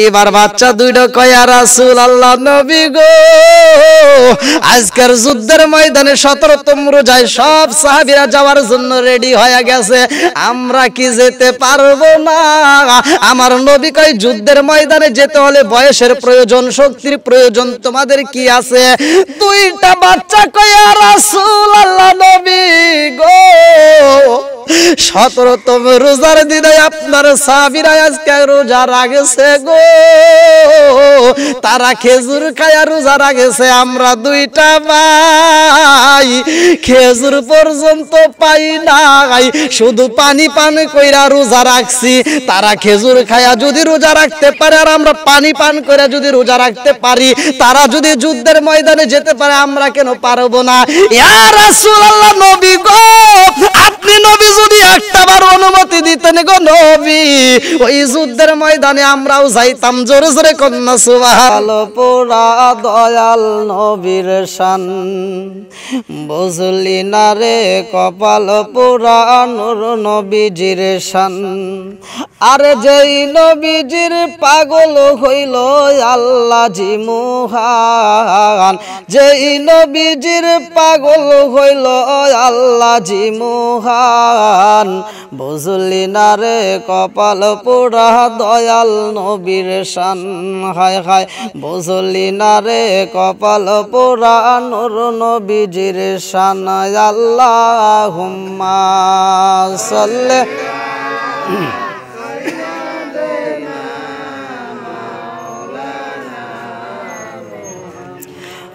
এবার বাচ্চা দুইটা কয় ইয়া রাসূলুল্লাহ নবী গো আজকের যুদ্ধের ময়দানে 17তম রোজায় সব সাহাবীরা যাওয়ার জন্য রেডি হয়ে গেছে, আমরা কি যেতে পারবো না? আমার নবী কয় যুদ্ধের ময়দানে যেতে হলে বয়সের প্রয়োজন, শক্তির প্রয়োজন, তোমাদের কি আছে? দুইটা বাচ্চা কয় ইয়া রাসূলুল্লাহ নবী গো 17তম রোজার দিনে আপনার সাহাবীরা আজকে রোজা রাখছে গো, তারা খেজুর খায়া রোজা রাখছে, আমরা দুইটা ভাই খেজুর পর্যন্ত পাই নাই, শুধু পানি পান কইরা রোজা রাখছি। তারা খেজুর খায়া যদি রোজা রাখতে পারে আর আমরা পানি পান করে যদি রোজা রাখতে পারি, তারা যদি যুদ্ধের ময়দানে যেতে পারে, আমরা কেন পারবো না? ইয়া রাসূলুল্লাহ নবী গো আপনি নবী যদি একটাবার অনুমতি দিতেন গো নবী, ওই যুদ্ধের ময়দানে আমরাও যাইতাম। জোরে জোরে কন্যা সুবহানাল্লাহ। পোড়া দয়াল নবীর শান বুঝলি না রে, কপাল পোড়া নূর নবীজির শান। আরে যেই নবীজির পাগল হইল আল্লাহ জি মুহান, যেই নবীজির পাগল হইল আল্লাহ জি মুহান, বুঝলি না রে কপাল পোড়া দয়াল নবীর শান। হায় হায় বুঝলি না রে কপাল পোড়া নূর নবীজির শান। আল্লাহুম্মা সাল্লি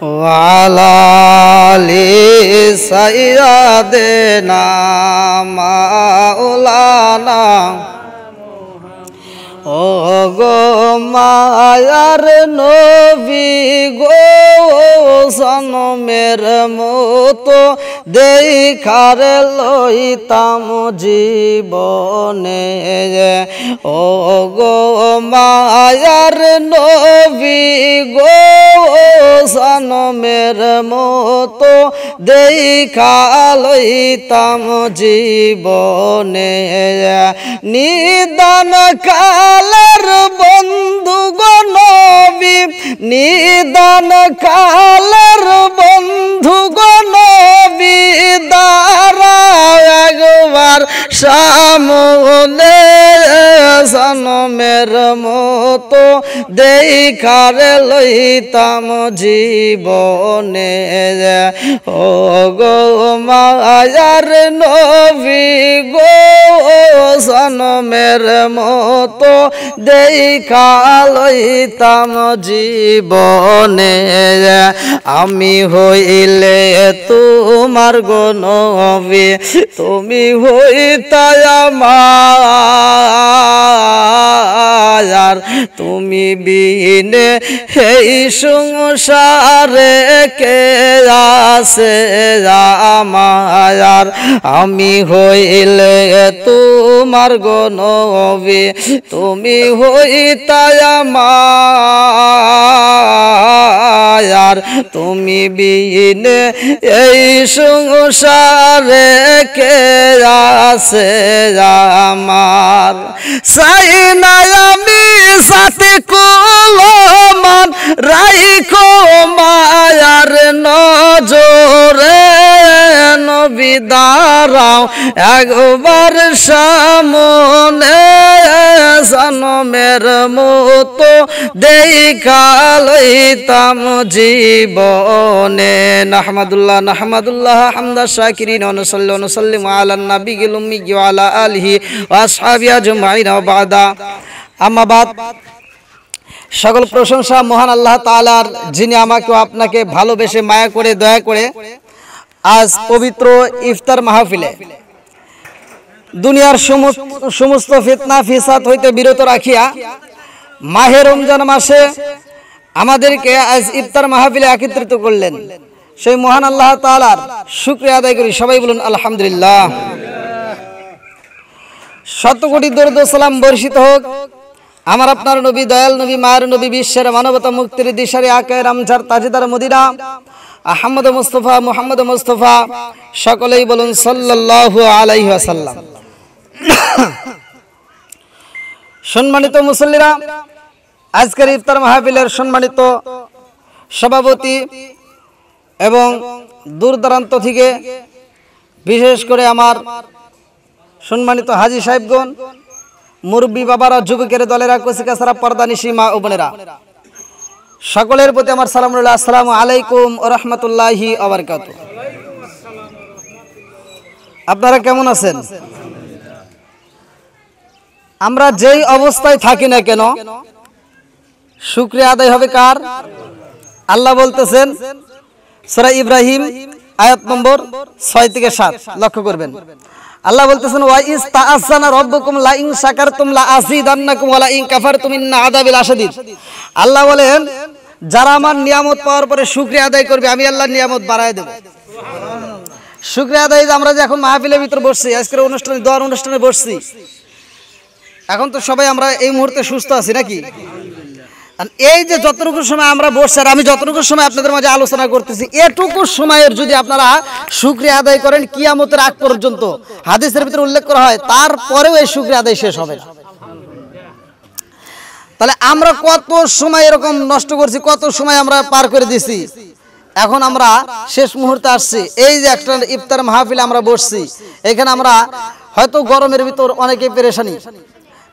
ওয়ালা আলি সাইয়্যিদিনা মাওলানা। ও গো মায়ার নবী গো জনমের মতো দেখার লইতাম জীবনে। ও গো মায়ার নবী গো জনমের মতো দেখা লইতাম জীবনে। নিদান কালের বন্ধু গো নবী, নিদান কালের বন্ধু গো নবী, দাঁড়াও একবার সামনে জনমের মতো দেখার লইতাম জীবনে। ও গো মায়ার নবী গো জনমের মতো দেখা লইতাম জীবনে। আমি হইলে তোমার গো নবী, তুমি হইতাই আমার, তুমি বিনে এই সংসারে কে আছে আমার। আমি হইলে তোমার গো নবী, তুমি হইতাই আমার, তুমি বিনে এই সংসারে কে আছে আমার। চাই না আমি সাথে কলমান রাইখো মায়ার নজরে, নবী দাঁড়াও একবার সামনে জনমের মতো দেখা লইতাম জীবনে। নাহমাদুল্লাহ নাহমাদুল্লাহ হামদা শাকিরিন ওয়া নুসাল্লি ওয়া নুসাল্লিমু আলান নাবিয়্যিল উম্মি ওয়া আলা আলিহি ওয়া আসহাবিহি আজমাইন ওয়া বা'দা। আম্মা বাদ, সকল প্রশংসা মহান আল্লাহ তাআলার, যিনি আমাকে আপনাকে ভালোবেসে মায়া করে দয়া করে আজ পবিত্র ইফতার মাহফিলে দুনিয়ার সমস্ত ফিতনা ফিসাদ হইতে বিরত রাখিয়া মাহে রমজান মাসে আমাদেরকে আজ ইফতার মাহফিলে একত্রিত করলেন। সেই মহান আল্লাহ তাআলার শুকরিয়া আদায় করি। সবাই বলুন আলহামদুলিল্লাহ। শত কোটি দরুদ ও সালাম বর্ষিত হোক আমার আপনার নবী, দয়াল নবী, মায়ের নবী, বিশ্বের মানবতা মুক্তির দিশারি আকায়ে রামজার তাজদার মদিনা আহমদ মুস্তাফা মুহাম্মদ মুস্তাফা। সকলেই বলুন সাল্লাল্লাহু আলাইহি ওয়াসাল্লাম। সম্মানিত মুসল্লিরা, আজকের ইফতার মাহফিলের সম্মানিত সভাপতি এবং দূর দূরান্ত থেকে বিশেষ করে আমার সম্মানিত হাজী সাহেবগণ, মুরব্বী বাবারা, যুবকের দলেরা, কচিকাছাড়া, পর্দানিশী মা ও বোনেরা, সকলের প্রতি আমার সালাম রইল। আসসালামু আলাইকুম ওয়া রাহমাতুল্লাহি ওয়া বারাকাতুহু। আপনারা কেমন আছেন? আমরা যেই অবস্থায় থাকি না কেন, শুকরিয়া আদায় হবে কার? আল্লাহ বলতেছেন সূরা ইব্রাহিম আয়াত নম্বর 6 থেকে 7, লক্ষ্য করবেন। আল্লাহ বলতেছেন ওয়া ইস তাআযানা রাব্বুকুম লা ইন শাকারতুম লা আযীদান্নাকুম ওয়া লা ইন কাফারতুম ইন্না আযাবি লাশাদীদ। আল্লাহ বলেন, যারা আমার নিয়ামত পাওয়ার পরে শুকরিয়া আদায় করবে, আমি আল্লাহ নিয়ামত বাড়ায় দেব। শুকরিয়া আদায়, আমরা যে এখন মাহফিলের ভিতর বসছি, আজকের অনুষ্ঠানে, দোয়ার অনুষ্ঠানে বসছি, এখন তো সবাই আমরা এই মুহূর্তে সুস্থ আছি নাকি? এই যে যতটুকু সময় আমরা বসছি আর আমি যতটুকু সময় আপনাদের মাঝে আলোচনা করতেছি, এটুকু সময়ের যদি আপনারা শুকরিয়া আদায় করেন কিয়ামতের আগ পর্যন্ত, হাদিসের ভিতরে উল্লেখ করা হয়, তারপরেও এই শুকরিয়া আদায় শেষ হবে না। তাহলে আমরা কত সময় এরকম নষ্ট করছি, কত সময় আমরা পার করে দিছি। এখন আমরা শেষ মুহূর্তে আসছি, এই যে একটা ইফতার মাহফিলে আমরা বসছি, এখানে আমরা হয়তো গরমের ভিতর অনেকেই পেরেশানি,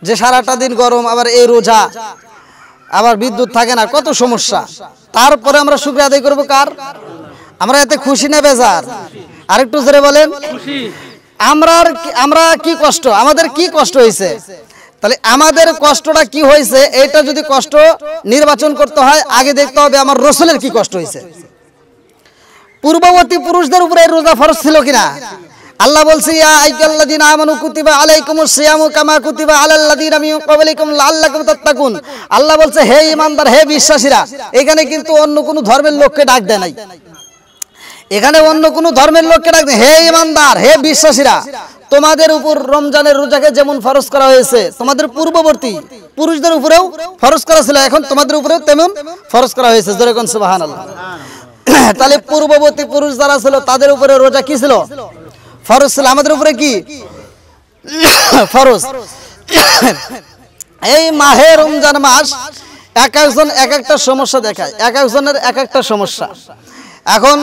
যে সারাটা দিন গরম, আবার এই রোজা, আবার বিদ্যুৎ থাকে না, কত সমস্যা। তারপরে আমরা শুকরিয়া আদায় করবো কার? আমরা এতে খুশি না বেজার? আরেকটু জোরে বলেন। আমরা কি কষ্ট, আমাদের কি কষ্ট হয়েছে? তাহলে আমাদের কষ্টটা কি হয়েছে, এটা যদি কষ্ট নির্বাচন করতে হয়, আগে দেখতে হবে আমার রাসূলের কি কষ্ট হয়েছে। পূর্ববর্তী পুরুষদের উপরে রোজা ফরজ ছিল কিনা? আল্লাহ বলছে ইয়া আইয়ুহাল্লাযীনা আমানু কুতিবা আলাইকুমুস সিয়ামু কামা কুতিবা আলাল্লাযীনা মিন ক্বাবলিকুম লাআল্লাকুম তাত্তাকুন। আল্লাহ বলছে হে ঈমানদার, হে বিশ্বাসীরা। এখানে কিন্তু অন্য কোনো ধর্মের লোককে ডাক দেয় নাই, এখানে অন্য কোনো ধর্মের লোককে ডাক দেয়, হে ঈমানদার, হে বিশ্বাসীরা, তোমাদের উপর রমজানের রোজাকে যেমন ফরজ করা হয়েছে, তোমাদের পূর্ববর্তী পুরুষদের উপরেও ফরজ করা ছিল, এখন তোমাদের উপরেও তেমন ফরজ করা হয়েছে। জোরে কোন সুবহানাল্লাহ। তাহলে পূর্ববর্তী পুরুষ যারা ছিল তাদের উপরে রোজা কি ছিল? ফরজ ছিল। আমাদের উপরে কি ফরজ? এই মাহে রমজান মাস এক একজন এক একটা সমস্যা দেখায়, এক একজনের এক একটা সমস্যা। এখন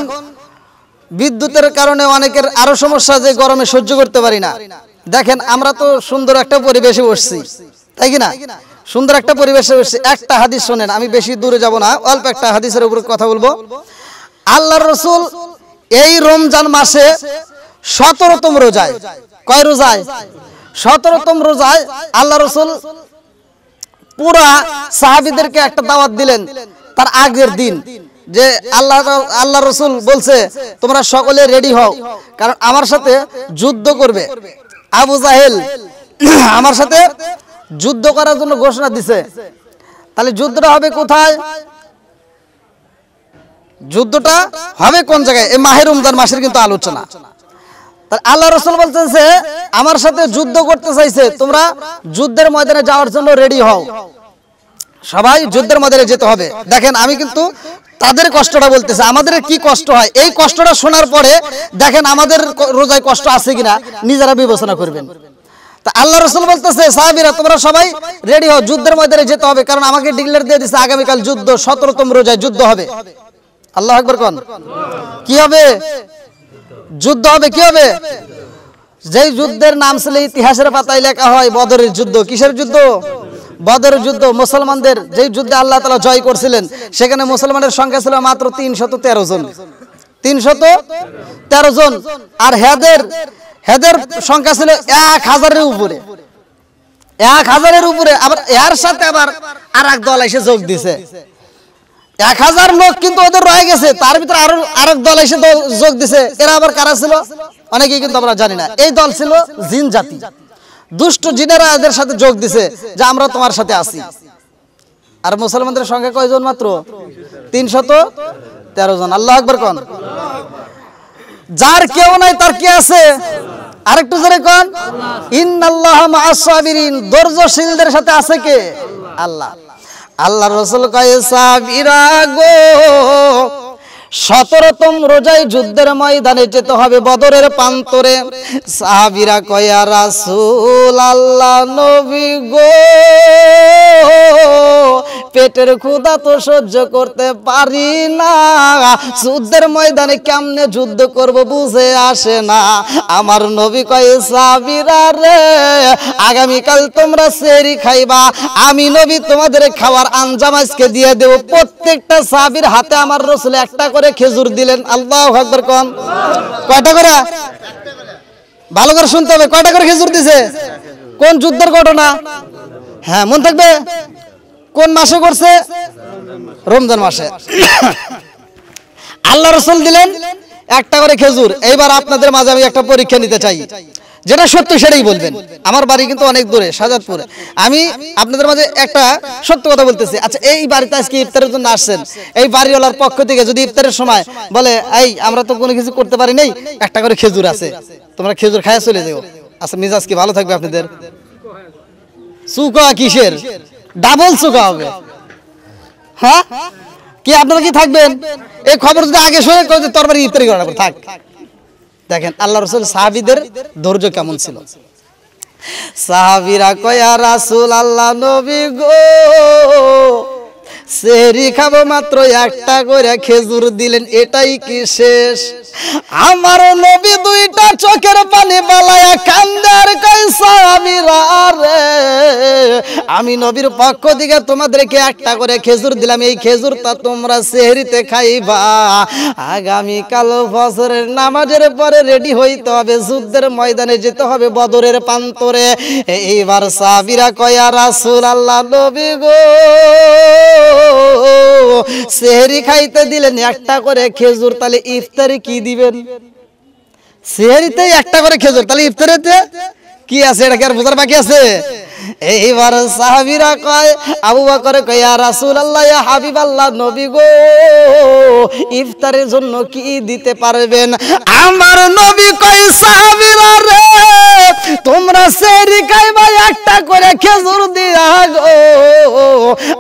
বিদ্যুতের কারণে অনেকের আরো সমস্যা, যে গরমে সহ্য করতে পারি না। দেখেন, আমরা তো সুন্দর একটা পরিবেশে বসছি, তাই কি না? সুন্দর একটা পরিবেশে বসছি। একটা হাদিস শোনেন, আমি বেশি দূরে যাব না, অল্প একটা হাদিসের উপর কথা বলবো। আল্লাহর রাসূল এই রমজান মাসে 17তম রোজায়, কয় রোজায়? 17তম রোজায় আল্লাহ রাসূল পুরা সাহাবীদেরকে একটা দাওয়াত দিলেন তার আগের দিন, যে আল্লাহ রাসূল বলছে তোমরা সকলে রেডি হও, কারণ আমার সাথে যুদ্ধ করবে। আবু জাহেল আমার সাথে যুদ্ধ করার জন্য ঘোষণা দিছে। তাহলে যুদ্ধটা হবে কোথায়? যুদ্ধটা হবে কোন জায়গায়? এই মাহে রমজান মাসের কিন্তু আলোচনা। আল্লাহ রাসূল বলতেন যে আমার সাথে যুদ্ধ করতে চাইছে, তোমরা যুদ্ধের ময়দানে যাওয়ার জন্য রেডি হও, সবাই যুদ্ধের ময়দানে যেতে হবে। দেখেন, আমি কিন্তু তাদের কষ্টটা বলতেছি, আমাদের কি কষ্ট হয়, এই কষ্টটা শোনার পরে দেখেন আমাদের রোজায় কষ্ট আছে কিনা নিজেরা বিবেচনা করবেন। তা আল্লাহ রাসূল বলতেছে সাহাবীরা তোমরা সবাই রেডি হও, যুদ্ধের ময়দানে যেতে হবে, কারণ আমাকে ডিক্লেয়ার দিয়ে দিয়েছে আগামীকাল যুদ্ধ, 17তম রোজায় যুদ্ধ হবে। আল্লাহু আকবার কোন। কি হবে? যুদ্ধ হবে। কি হবে? যেই যুদ্ধের নাম ছিল ইতিহাসের পাতায় লেখা হয় বদরের যুদ্ধ। কিসের যুদ্ধ? বদরের যুদ্ধ। মুসলমানদের যেই যুদ্ধে আল্লাহ তাআলা জয় করছিলেন, সেখানে মুসলমানের সংখ্যা ছিল মাত্র 313 জন। 313 জন। আর হেদের সংখ্যা ছিল 1000-এর উপরে। 1000-এর উপরে। আবার এর সাথে আবার আরেক দল এসে যোগ দিছে। 1000 লোক কিন্তু ওদের রয়ে গেছে, তার ভিতরে আরেক দল এসে যোগ দিছে। এরা আবার কারা ছিল অনেকেই কিন্তু আমরা জানি না। এই দল ছিল জিন জাতি, দুষ্ট জিনেরা এদের সাথে যোগ দিছে যে আমরা তোমার সাথে আছি। আর মুসলমানদের সংখ্যা কয়জন? মাত্র 313 জন। আল্লাহু আকবার কোন। যার কেউ নাই তার কি আছে? আরেকটু জোরে কোন। ইন্নাল্লাহা মা'আস সাবিরিন। ধৈর্যশীলদের সাথে আছে কে? আল্লাহ। আল্লাহর রাসূল কয় সাবিরা গো, 17তম রোজায় যুদ্ধের ময়দানে যেতে হবে বদরের প্রান্তরে। সাহাবীরা কয় ইয়া রাসূলুল্লাহ নবী গো, পেটের ক্ষুধা তো সহ্য করতে পারি না, যুদ্ধের ময়দানে কেমনে যুদ্ধ করব বুঝে আসে না। আমার নবী কয় সাহাবীরা রে, আগামীকাল তোমরা সেহরি খাইবা, আমি নবী তোমাদের খাওয়ার আঞ্জাম আজকে দিয়ে দেব। প্রত্যেকটা সাহাবীর হাতে আমার রাসূল একটা করে খেজুর দিলেন। আল্লাহু আকবার কোন। কয়টা করে? ভালো করে শুনতে হবে, কয়টা করে খেজুর দিছে? কোন যুদ্ধের ঘটনা? হ্যাঁ মন থাকবে। কোন মাসে করছে? রমজান মাসে। আল্লাহ রাসূল দিলেন একটা করে খেজুর। এইবার আপনাদের মাঝে আমি একটা পরীক্ষা নিতে চাই, যেটা সত্য সেটাই বলবেন। আমার বাড়ি কিন্তু অনেক দূরে, শাহজাদপুরে। আমি আপনাদের মাঝে একটা সত্য কথা বলতেছি। আচ্ছা, এই বাড়িতে আজকে ইফতারের জন্য আসছেন, এই বাড়িওয়ালার পক্ষ থেকে যদি ইফতারের সময় বলে এই আমরা তো কোনো কিছু করতে পারি নাই, একটা করে খেজুর আছে, তোমরা খেজুর খায়া চলে যাও, আচ্ছা মিজাজ কি ভালো থাকবে আপনাদের? সুকা কিসের? ডাবল সুকা হবে। হ্যাঁ কি আপনারা কি থাকবেন? এই খবর যদি আগে শুনে তোর বাড়ি ইফতারি করা থাক। দেখেন আল্লাহ রাসূল সাহাবীদের ধৈর্য কেমন ছিল। সাহাবীরা কয় ইয়া রাসূলুল্লাহ নবী গো, সেহরি খাবো মাত্র একটা করে খেজুর দিলেন, এটাই কি শেষ? আমার নবী দুইটা চোখের পানি বালায়া কান্দার কয় সাহাবীরা রে, আমি নবীর পক্ষ থেকে তোমাদেরকে একটা করে খেজুর দিলাম, এই খেজুরটা তোমরা সেহরিতে খাইবা। আগামীকাল ফজরের নামাজের পরে রেডি হইতে হবে, যুদ্ধের ময়দানে যেতে হবে বদরের প্রান্তরে। এইবার সাহাবীরা কয় ইয়া রাসূলুল্লাহ নবী গো, সেহরি খাইতে দিলেন একটা করে খেজুর, তাহলে ইফতারে কি দিবেন? সেহরিতে একটা করে খেজুর, তাহলে ইফতারেতে কি আছে? এটা কি আর বোঝার বাকি আছে? এইবার সাহাবীরা কয়, আবু বকর কয় ইয়া রাসূলুল্লাহ ইয়া হাবিবাল্লাহ নবী গো, ইফতারের জন্য কি দিতে পারবেন? আমার নবী কয় সাহাবীরা রে, তোমরা সেহরি খাইবা একটা করে খেজুর দিয়া গো,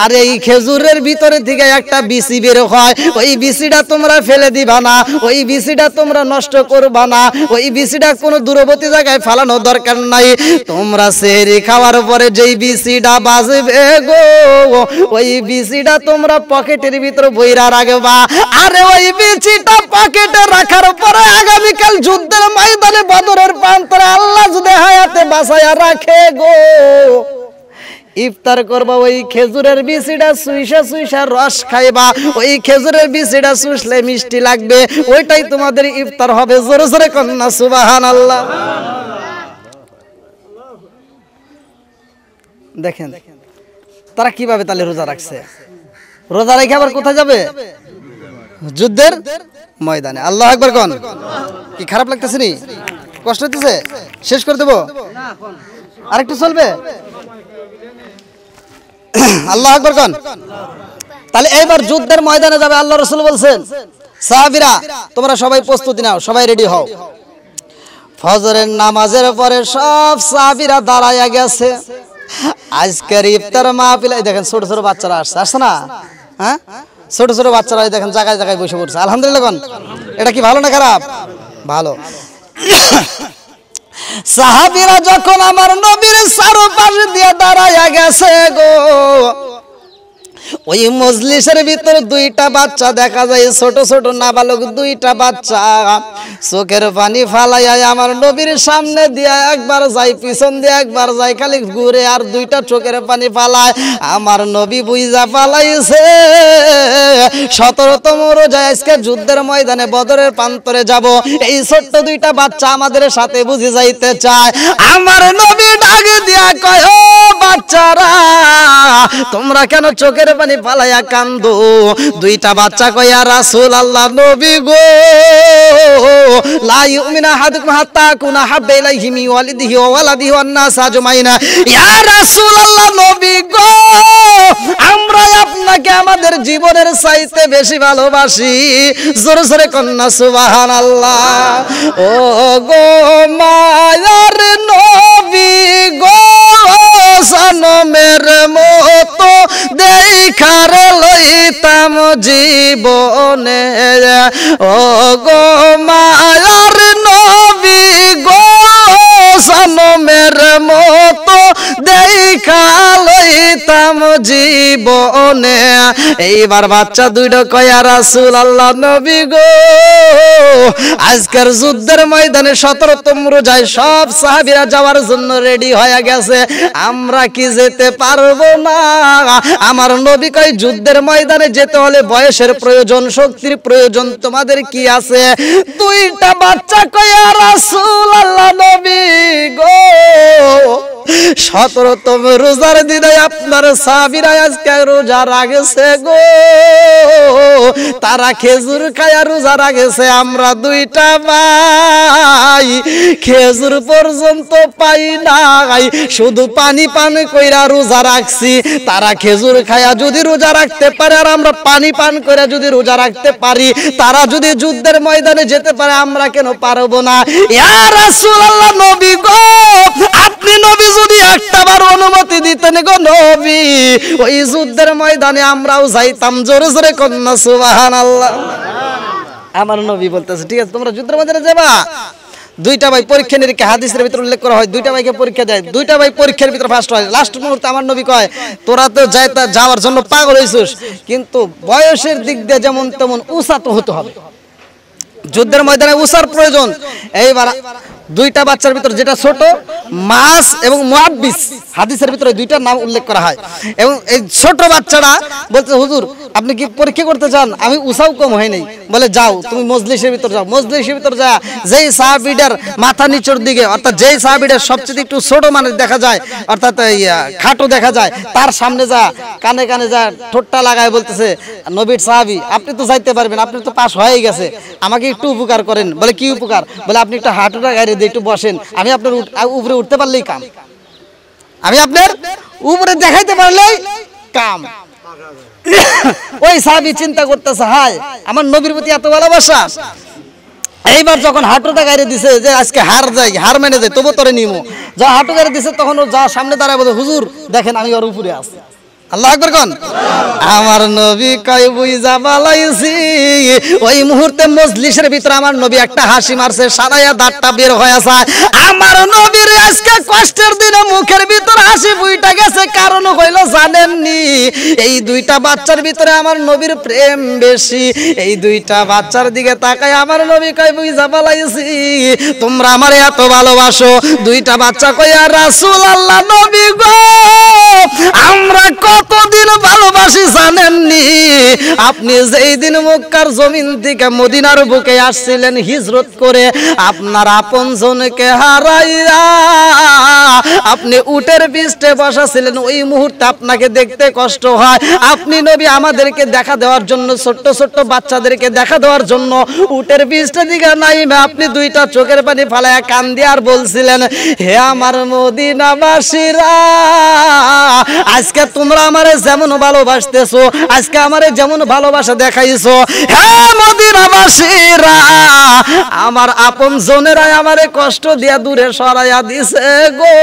আর এই খেজুরের ভিতরে থেকে একটা বিচি বের হয়, ওই বিচিটা তোমরা ফেলে দিবা না, ওই বিচিটা তোমরা নষ্ট করবা না, ওই বিচিটা কোনো দূরবর্তী জায়গায় ফেলানো দরকার নাই। তোমরা সেহরি খাওয়ার পরে যেই বিচিটা বাজবে গো, ওই বিচিটা তোমরা পকেটের ভিতরে বইরা রাখবা, আর ওই বিচিটা পকেটে রাখার পরে আগামীকাল যুদ্ধের ময়দানে বদরের প্রান্তরে আল্লাহ যদি হায়াতে বাঁচায়া রাখে গো, ইফতার করবা, ওই খেজুরের বিচিটা সুইসা সুইসা রস খাইবা, ওই খেজুরের বিচিটা সুসলে মিষ্টি লাগবে, ওইটাই তোমাদের ইফতার হবে। জোরে জোরে কন্যা সুবহানাল্লাহ। দেখেন তারা কিভাবে তাহলে রোজা রাখছে। রোজা রেখে আবার কোথায় যাবে? যুদ্ধের ময়দানে। আল্লাহু আকবার কোন। কি খারাপ লাগতেছে নি? কষ্ট হইতেছে? শেষ করে দেব? আরেকটু চলবে? আল্লাহু আকবার কোন। তাহলে এইবার যুদ্ধের ময়দানে যাবে। আল্লাহ রাসূল বলছেন সাহাবীরা তোমরা সবাই প্রস্তুতি নাও, সবাই রেডি হও। ফজরের নামাজের পরে সব সাহাবীরা দাঁড়ায়া গেছে। আজকের ইফতার মাহফিল, দেখেন ছোট ছোট বাচ্চারা আসছে, আসছে না? হ্যাঁ ছোট ছোট বাচ্চারা দেখেন জায়গায় জায়গায় বসে পড়ছে। আলহামদুলিল্লাহ কোন। এটা কি ভালো না খারাপ? ভালো। সাহাবীরা যখন আমার নবীর চারপাশে দিয়ে দাঁড়ায়া গেছে গো, ওই মজলিসের ভিতর দুইটা বাচ্চা দেখা যায়, ছোট ছোট নাবালক দুইটা বাচ্চা, চোখের পানি ফালাইয়া আমার নবীর সামনে দিয়ে একবার যায়, পিছন দিয়ে একবার যায়, খালি ঘুরে আর দুইটা চোখের পানি ফালায়। আমার নবী বুইজা ফালাইছে 17তম রোজায় আজকে যুদ্ধের ময়দানে বদরের প্রান্তরে যাব, এই ছোট্ট দুইটা বাচ্চা আমাদের সাথে বুঝে যাইতে চায়। আমার নবী ডাক দিয়া কয়, ও বাচ্চারা তোমরা কেন চোখের পানি ফালাইয়া কান্দো? দুইটা বাচ্চা কয়, ইয়া রাসূলুল্লাহ নবী গো, লা ইউমিনু আহাদুকুম হাত্তা কুনা হাব্বা ইলাইহি মিন ওয়ালিদিহি ওয়া ওয়ালাদিহি ওয়ান নাস আজমাইনা। ইয়া রাসূলুল্লাহ নবী গো, আমরা আপনাকে আমাদের জীবনের চাইতে বেশি ভালোবাসি। জোরে জোরে কন্যা সুবহানাল্লাহ। ও গো মায়ার নবী গো, সনমের মতো মতো দেখার লইতাম জীবনে ও গো মায়ার নবী গো সনমের মতো দেখা লইতাম জীবনে। এইবার বাচ্চা দুইটা কয়া রাসূলুল্লাহ নবী গো আজকের যুদ্ধের ময়দানে 17তম রোজায় সব সাহাবীরা যাওয়ার জন্য রেডি হয়ে গেছে, আমরা কি যেতে পারবো না? আমার নবী কয় যুদ্ধের ময়দানে যেতে হলে বয়সের প্রয়োজন, শক্তির প্রয়োজন, তোমাদের কি আছে? দুইটা বাচ্চা কয়া রাসূলুল্লাহ নবী গো 17তম রোজার দিনে আপনার সাহাবীরা আজকে রোজা রাখছে গো, তারা খেজুর খায়া রোজা রাখছে, আমরা দুইটা ভাই খেজুর পর্যন্ত পাই নাই, শুধু পানি পান কইরা রোজা রাখছি। তারা খেজুর খায়া যদি রোজা রাখতে পারে আর আমরা পানি পান করে যদি রোজা রাখতে পারি, তারা যদি যুদ্ধের ময়দানে যেতে পারে, আমরা কেন পারবো না? ইয়া রাসূলুল্লাহ নবী গো আপনি নবী যদি একটাবার অনুমতি দিতেন গো নবী, ওই যুদ্ধের ময়দানে আমরাও যাইতাম। জোরে জোরে কন্যা সুবহানাল্লাহ। আমার নবী বলতেছে ঠিক আছে তোমরা যুদ্ধের ময়দানে যাবা। দুইটা ভাই পরীক্ষা নিরীক্ষা হাদিসের ভিতরে উল্লেখ করা হয়, দুইটা ভাইকে পরীক্ষা দেয়, দুইটা ভাই পরীক্ষার ভিতরে ফার্স্ট হয়। লাস্ট মুহূর্তে আমার নবী কয় তোরা তো যাওয়ার জন্য পাগল হইছিস, কিন্তু বয়সের দিক দিয়ে যেমন তেমন উঁচা তো হতে হবে, যুদ্ধের ময়দানে উঁচার প্রয়োজন। এইবার দুইটা বাচ্চার ভিতর যেটা ছোট মাস এবং মুআব্বিস হাদিসের ভিতরে দুইটার নাম উল্লেখ করা হয়, এবং এই ছোট বাচ্চাটা বলতে হুজুর আপনি কি পরীক্ষা করতে চান? আমি উসাও কম হয় নাই, বলে যাও তুমি মজলিসের ভিতর যাও। মজলিসের ভিতর যা যেই সাহাবীটার মাথা নিচের দিকে, অর্থাৎ যেই সাহাবীটার সবচেয়ে একটু ছোট মানের দেখা যায়, অর্থাৎ খাটো দেখা যায়, তার সামনে যা কানে কানে যা ঠোঁটটা লাগায় বলতেছে নবীর সাহাবী আপনি তো যাইতে পারবেন, আপনি তো পাস হয়েই গেছে, আমাকে একটু উপকার করেন। বলে কি উপকার? বলে আপনি একটু হাঁটুটা গাড়ি দিয়ে একটু বসেন, আমি আপনার উপরে উঠতে পারলেই কাম, আমি আপনার উপরে দেখাইতে পারলেই কাম। ওই সাহাবী চিন্তা করতেছে হায় আমার নবীর প্রতি এত ভালোবাসা। এইবার যখন হাঁটুটা গাড়ি দিছে যে আজকে হার মেনে যায় তবু তোরে নিমো, যা হাঁটু গাড়ি দিছে তখন ও যা সামনে দাঁড়ায় বলে হুজুর দেখেন আমি ওর উপরে আছি। আল্লাহু আকবার কোন। আমার নবী কয় বুইজা বালাইছি। ওই মুহূর্তে মজলিসের ভিতরে আমার নবী একটা হাসি মারছে, সারায়া দাঁতটা বের হয়ে যায়। আমার নবীর আজকে কষ্টের দিনে মুখের ভিতর হাসি ফুইটা গেছে, কারণ হইল জানেননি এই দুইটা বাচ্চার ভিতরে আমার নবীর প্রেম বেশি। এই দুইটা বাচ্চার দিকে তাকায় আমার নবী কয় বুইজা বালাইছি তোমরা আমারে এত ভালোবাসো। দুইটা বাচ্চা কয় ইয়া রাসূলুল্লাহ নবী গো আমরা কতদিন ভালোবাসি জানেননি? আপনি যেই দিন মক্কার জমিন থেকে মদিনার বুকে আসছিলেন হিজরত করে, আপনার আপনজনকে হারাইয়া আপনি উটের পিঠে বসা ছিলেন, ওই মুহূর্তে আপনাকে দেখতে কষ্ট হয়। আপনি নবী আমাদেরকে দেখা দেওয়ার জন্য, ছোট্ট ছোট্ট বাচ্চাদেরকে দেখা দেওয়ার জন্য উটের পিঠে দিকে নাইমে আপনি দুইটা চোখের পানি ফালায়া কান্দি আর বলছিলেন হে আমার মদিনাবাসীরা আজকে তোমরা আমারে যেমন ভালোবাসতেছো, আজকে আমারে যেমন ভালোবাসা দেখাইছো, হে মদিনাবাসীরা আমার আপন জনেরা আমারে কষ্ট দিয়া দূরে সরাইয়া দিছে গো।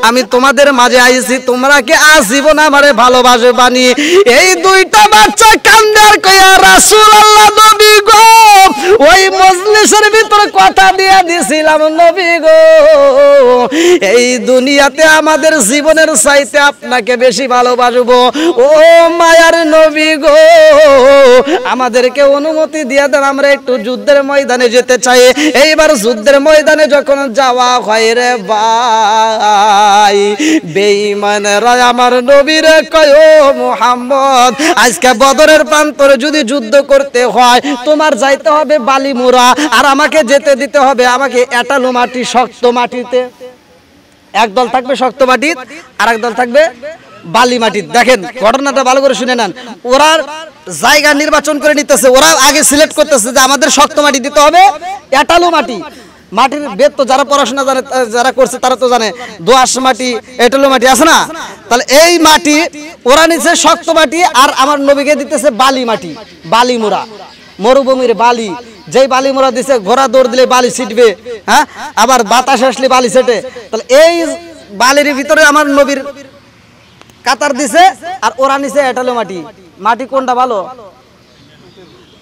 আমি তোমাদের মাঝে আইছি, তোমরা কি আজীবন আমারে ভালোবাসে বানি? এই দুইটা বাচ্চা কান্দার কইয়া রাসূলুল্লাহ নবী গো ওই মজলিসের ভিতরে কথা দিয়া দিছিলাম নবী গো এই দুনিয়াতে আমাদের জীবনের চাইতে আপনাকে বেশি ভালোবাসবো। ও মায়ার নবী গো আমাদেরকে অনুমতি দিয়া দেন, আমরা একটু যুদ্ধের ময়দানে যেতে চাই। এইবার যুদ্ধের ময়দানে যখন যাওয়া হয় রে ভাই বেঈমানরা আমার নবীরে কয় ও মুহাম্মদ আজকে বদরের প্রান্তরে যদি যুদ্ধ করতে হয় তোমার যাইতে হবে বালিমুরা, আর আমাকে যেতে দিতে হবে আমাকে এটালো মাটি শক্ত মাটিতে। একদল থাকবে শক্ত মাটি আর একদল থাকবে বালি মাটি। দেখেন ঘটনাটা ভালো করে শুনে নেন, ওরা জায়গা নির্বাচন করে নিতেছে, ওরা আগে সিলেক্ট করতেছে যে আমাদের শক্ত মাটি দিতে হবে এটালো মাটি। মাটির বেদ তো যারা পড়াশোনা জানে যারা করছে তারা তো জানে দোআঁশ মাটি এটালো মাটি আছে না, তাহলে এই মাটি ওরা নিচ্ছে শক্ত মাটি আর আমার নবীকে দিতেছে বালি মাটি, বালিমুরা মরুভূমির বালি। যেই বালি মোড়া দিছে ঘোড়া দৌড় দিলে বালি ছিটবে, হ্যাঁ আবার বাতাস আসলে বালি ছেটে, তাহলে এই বালির ভিতরে আমার নবীর কাতার দিছে আর ওরা নিছে এটালো মাটি। মাটি কোনটা ভালো?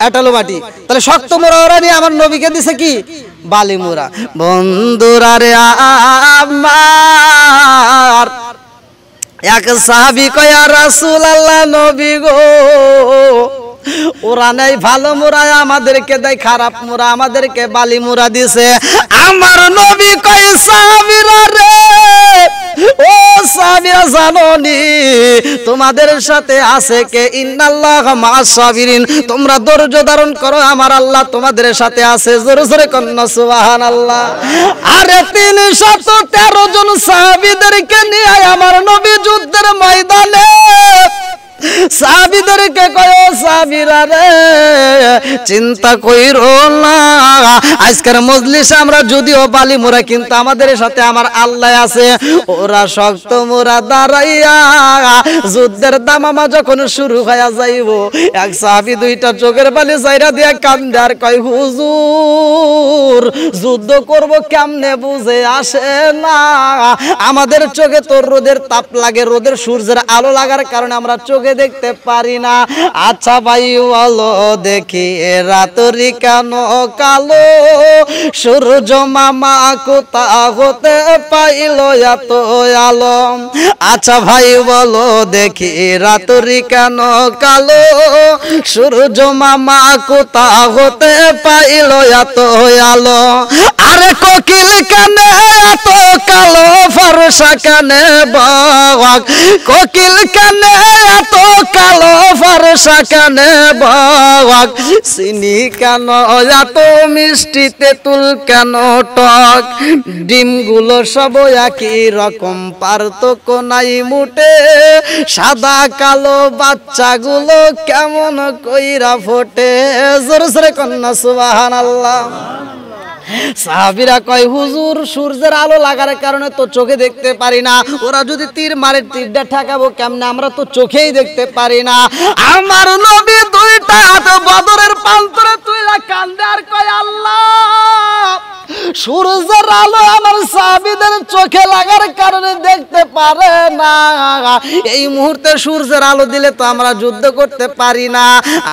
এটালো মাটি। তাহলে শক্ত মোড়া ওরা নিয়ে আমার নবীকে দিছে কি? বালি মোড়া। বন্ধুরা রে আমার এক সাহাবী কয় ইয়া রাসূলুল্লাহ, নবী গো, ওরা নাই ভালো মোড়া, আমাদেরকে দেয় খারাপ মোড়া, আমাদেরকে বালি মোড়া দিছে। আমার নবী কয় সাহাবীরা রে, ও সাহাবীরা জানোনি তোমাদের সাথে আছে কে? ইন্নাল্লাহ মা'আস সাবিরিন, তোমরা ধৈর্য ধারণ করো, আমার আল্লাহ তোমাদের সাথে আছে। জোরে জোরে কন্না সুবহানাল্লাহ। আরে 313 জন সাহাবীদেরকে নিয়ে আমার নবী যুদ্ধের ময়দানে সাহাবীদেরকে কয় সাহাবীরা রে, চিন্তা কইরো না, আজকের মজলিসে আমরা যদিও বালি মোরা কিন্তু আমাদের সাথে আমার আল্লাহ আছে। ওরা শক্ত মোরা দাঁড়াইয়া যুদ্ধের দামামা যখন শুরু হয়ে যাইব, এক সাহাবী দুইটা চোখের বালি জায়রা দিয়া কান্দে আর কয় হুজুর যুদ্ধ করব কেমনে বুঝে আসে না, আমাদের চোখে তো রোদের তাপ লাগে, রোদের সূর্যের আলো লাগার কারণে আমরা চোখে দেখতে পারি না। আচ্ছা ভাই বলো দেখি রাতরি কেন কালো, সূর্য মামা কোথা হতে পাইল এত আলো? আচ্ছা ভাই বলো দেখি রাতরি কেন কালো, সূর্য মামা কোথা হতে পাইল এত আলো? আরে কোকিল কেন এত কালো, ফর্সা কেন বক, কোকিল কেন এত কালো, ফর্সা কেন বক, চিনি কেন এত মিষ্টি, তেঁতুল কেন টক, ডিমগুলো সব একই রকম, পার্থক্য নাই মুটে, সাদা কালো বাচ্চাগুলো কেমন কইরা ফোটে। জোরে জোরে কন্না সুবহানাল্লাহ। সাহাবীরা কয় হুজুর সূর্যের আলো লাগার কারণে তো চোখে দেখতে পারি না, ওরা যদি তীর মারে তীরটা ঠেকাবো কেমনে, আমরা তো চোখেই দেখতে পারি না। আমার নবী দুইটা হাত বদরের প্রান্তরে তুইলা কান্দে আর কয় আল্লাহ, সূর্যের আলো আমার সাহাবীদের চোখে লাগার কারণে দেখতে পারে না, এই মুহূর্তে সূর্যের আলো দিলে তো আমরা যুদ্ধ করতে পারি না।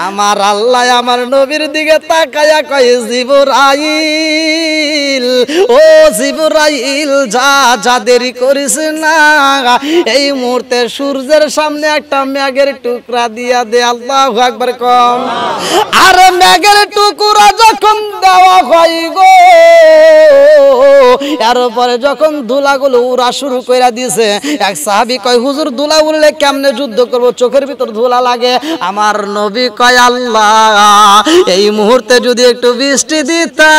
আমার আল্লাহ আমার নবীর দিকে তাকায়া কয় জিবরাইল, ও জিবরাইল যা যা দেরি করিস না, এই মুহূর্তে সূর্যের সামনে একটা মেঘের টুকরা দিয়া দে। আল্লাহু আকবার কম। আর মেঘের টুকরা যখন দেওয়া হয় গো, এরপরে যখন ধুলাগুলো উড়া শুরু কইরা দিয়েছে, এক সাহাবী কয় হুজুর ধুলা উড়লে কেমনে যুদ্ধ করব, চোখের ভিতর ধুলা লাগে। আমার নবী কয় আল্লাহ এই মুহূর্তে যদি একটু বৃষ্টি দিতা,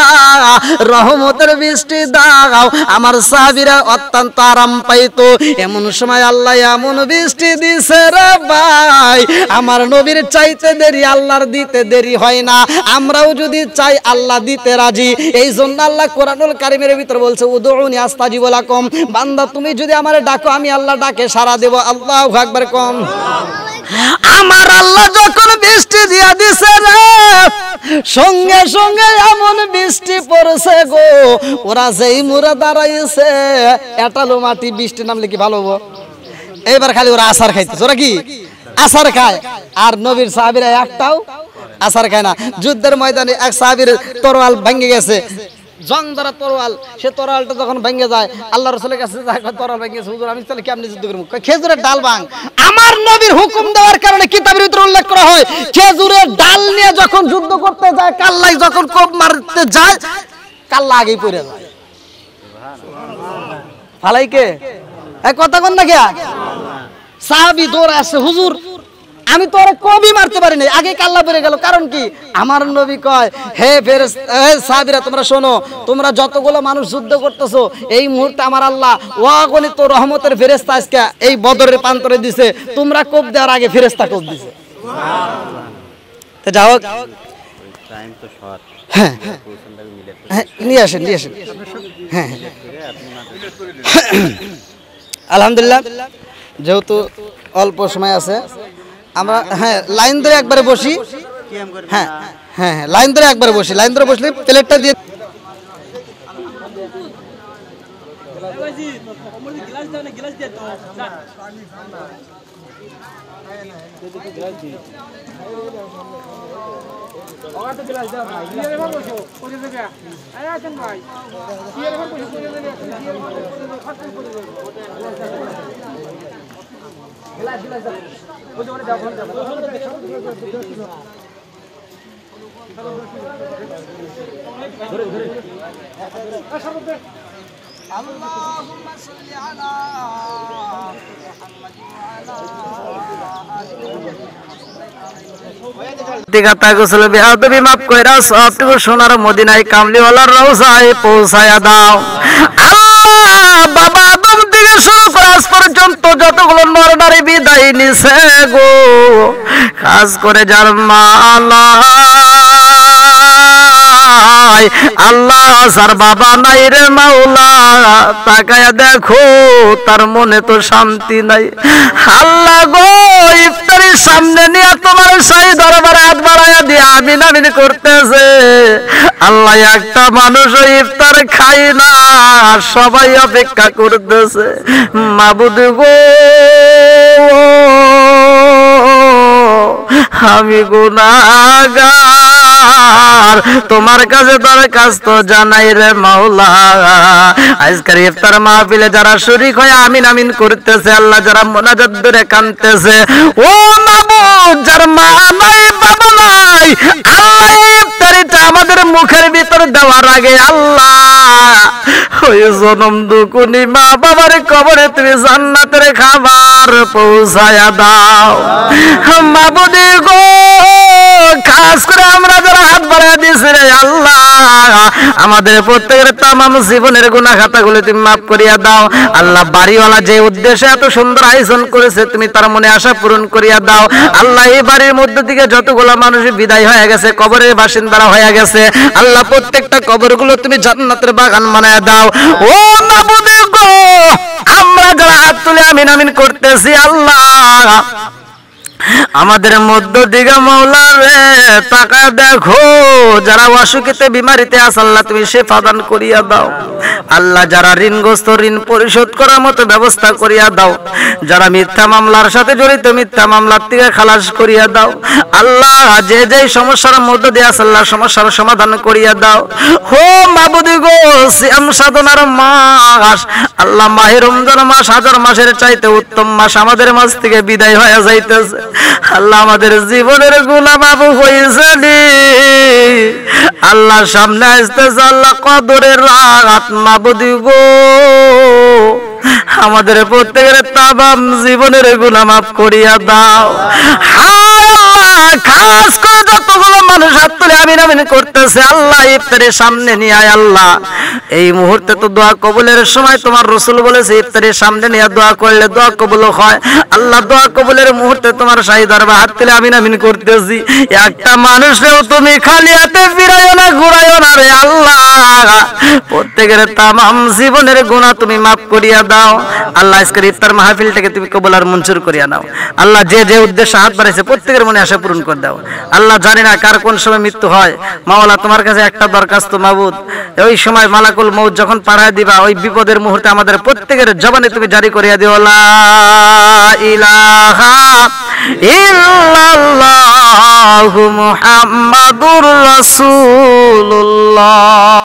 রহমতের বৃষ্টি দাও, আমার সাহাবীরা অত্যন্ত আরাম পাইতো। এমন সময় আল্লাহ এমন বৃষ্টি দিছে রে ভাই, আমার নবীর চাইতে দেরি আল্লাহর দিতে দেরি হয় না। আমরাও যদি চাই আল্লাহ দিতে রাজি। এই জন্য আল্লাহ কোরআনুল কারীমের ভিতর বলছে উদউনি আস্তাজিব লাকুম, বান্দা তুমি যদি আমারে ডাকো আমি আল্লাহ ডাকে সাড়া দেব। আল্লাহু আকবার কম। আমার আল্লাহ যখন বৃষ্টি দিয়া দিছে রে, সঙ্গে সঙ্গে এমন বৃষ্টি পড়ছে গো, ওরা যেই মুরা দাঁড়াইছে এটালো মাটি, বৃষ্টি নামলে কি ভালো হবো? এইবার খালি ওরা আসার খাইতেছে। ওরা কি আসার খায়, আর নবীর সাহাবীরা একটাও আসার খায় না। যুদ্ধের ময়দানে এক সাহাবীর তরোয়াল ভেঙে গেছে, জং ধরা তরোয়াল, সে তরোয়ালটা যখন ভেঙে যায় আল্লাহ রাসূলের কাছে যায়, তরোয়াল ভেঙে গেছে হুজুর আমি তাহলে কেমনে যুদ্ধ করব? খেজুরের ডাল ভাঙ। আমার নবীর হুকুম দেওয়ার কারণে কিতাবের ভিতরে উল্লেখ করা হয়, খেজুরের ডাল নিয়ে যখন যুদ্ধ করতে যায়, কাল্লাই যখন কোপ মারতে যায়, কাল্লা আগেই পড়ে যায়। ফালাই কে এই কথা কোন না কে? সাহাবী দৌড়ে আসে, হুজুর আমি তো আরে কবি মারতে পারি নাই, আগে কাল্লা পড়ে গেল। কারণ কি? আমার নবী কয় হে ফেরেশতা, হে সাহাবীরা তোমরা শোনো, তোমরা যতগুলো মানুষ যুদ্ধ করতেছো এই মুহূর্তে আমার আল্লাহ অগণিত রহমতের ফেরেশতা আজকে এই বদরের প্রান্তরে দিছে, তোমরা কোপ দেওয়ার আগে ফেরেশতা কোপ দিছে। সুবহানাল্লাহ। তো যাও টাইম তো শর্ট, হ্যাঁ হ্যাঁ নিয়ে আসেন নিয়ে আসেন। হ্যাঁ আলহামদুলিল্লাহ, যেহেতু অল্প সময় আছে আমরা হ্যাঁ লাইন ধরে একবারে বসি। হ্যাঁ হ্যাঁ হ্যাঁ লাইন ধরে একবারে বসি, লাইন ধরে বসলে প্লেটটা দিয়ে আল্লাহুম্মা সাল্লি আলা মুহাম্মাদ দিগাতা গোসল বেয়াদবি মাফ কইরা সবটুকু সোনার মদিনায় কামলিওয়ালার রওজায় পৌঁছায়া দাও। আল্লাহ বাবা আদম থেকে শুরু করে আজ পর্যন্ত যতগুলো নর নারী বিদায় নিছে গো, খাস করে যার মা নাই আল্লাহ, যার বাবা নাই রে মাওলা, তাকায়া দেখো তার মনে তো শান্তি নাই। আল্লাহ গো ইফতারির সামনে নিয়ে তোমার সেই দরবারে হাত বাড়াইয়া দিয়ে আমিন আমিন করতেছে। আল্লাহ একটা মানুষ ইফতার খাই না, সবাই অপেক্ষা করতেছে। মাবুদ গো আমি গুনাহগার, তোমার কাছে দরখাস্ত জানাই রে মাওলা। আজকের ইফতার মাহফিলে যারা শরীক হয়ে আমিন আমিন করতেছে, আল্লাহ যারা মুনাজাত ধরে কাঁদতেছে, ও মাবুদ যার মা নাই বাবা নাই, আল্লাহ ইফতারিটা আমাদের মুখের ভিতর দেওয়ার আগে আল্লাহ ওই জনম দুকুনি মা বাবার কবরে তুমি জান্নাতের খাবার পৌঁছায়া দাও। মাবুদ গো খাস করে আমরা যারা হাত বাড়ায় দিয়েছি রে আল্লাহ, আমাদের প্রত্যেকের তামাম জীবনের গুনাহ খাতাগুলো তুমি মাফ করিয়া দাও। আল্লাহ বাড়িওয়ালা যে উদ্দেশ্যে এত সুন্দর আয়োজন করেছে তুমি তার মনে আশা পূরণ করিয়া দাও। আল্লাহ এই বাড়ির মধ্য থেকে যতগুলো মানুষ বিদায় হয়ে গেছে, কবরের বাসিন্দারা হয়ে গেছে, আল্লাহ প্রত্যেকটা কবরগুলো তুমি জান্নাতের বাগান বানায়া দাও। ও মাবুদ গো আমরা যারা হাত তুলে আমিন আমিন করতেছি আল্লাহ, আমাদের মধ্য দিকে মাওলা রে তাকায় দেখো যারা অসুখিতে বিমারিতে আছে আল্লাহ তুমি শিফা দান করিয়া দাও। আল্লাহ যারা ঋণগ্রস্ত ঋণ পরিশোধ করার মতো ব্যবস্থা করিয়া দাও। যারা মিথ্যা মামলার সাথে জড়িত মিথ্যা মামলার থেকে খালাস করিয়া দাও। আল্লাহ যে যে সমস্যার মধ্য দিয়ে আছে আল্লাহ সমস্যার সমাধান করিয়া দাও। হো মাবুদ গো সিয়াম সাধনার মাস আল্লাহ মাহে রমজান মাস হাজার মাসের চাইতে উত্তম মাস আমাদের মাঝ থেকে বিদায় হয়ে যাইতেছে। আল্লাহ আমাদের জীবনের গুনাহ মাফ হইছে নি আল্লাহ, সামনে আসতেছে আল্লাহ কদরের রাত। মাবুদ গো আমাদের প্রত্যেকের তামাম জীবনের গুনাহ মাফ করিয়া দাও। খাস করে যতগুলো মানুষ হাত তুলে আমিন আমিন করতেছে আল্লাহ ইফতারের সামনে নিয়ে আয় আল্লাহ। এই মুহূর্তে তো দোয়া কবুলের সময়, তোমার রাসূল বলেছে ইফতারের সামনে নিয়ে দোয়া করলে দোয়া কবুল হয়। আল্লাহ দোয়া কবুলের মুহূর্তে তোমার শাহী দরবার হাত তুলে আমিন আমিন করতেছি। একটা মানুষেও তুমি খালি হাতে ফিরাইও না, ঘুরাইও না রে আল্লাহ। প্রত্যেকের তামাম জীবনের গুনাহ তুমি মাফ করিয়া দাও আল্লাহ। আজকের ইফতার মাহফিলটাকে তুমি কবুল আর মঞ্জুর করিয়া নাও আল্লাহ। যে যে উদ্দেশ্যে হাত বাড়াইছে প্রত্যেকের মনে আশা পূরণ করে দাও আল্লাহ। জানি না কার কোন সময় মৃত্যু হয় মাওলা, তোমার কাছে একটা দরখাস্ত মাবুদ, ওই সময় মালাকুল মউত যখন পাঠায় দিবা ওই বিপদের মুহূর্তে আমাদের প্রত্যেকের জবানে তুমি জারি করিয়া দিও লা ইলাহা ইল্লাল্লাহু মুহাম্মাদুর রাসূলুল্লাহ।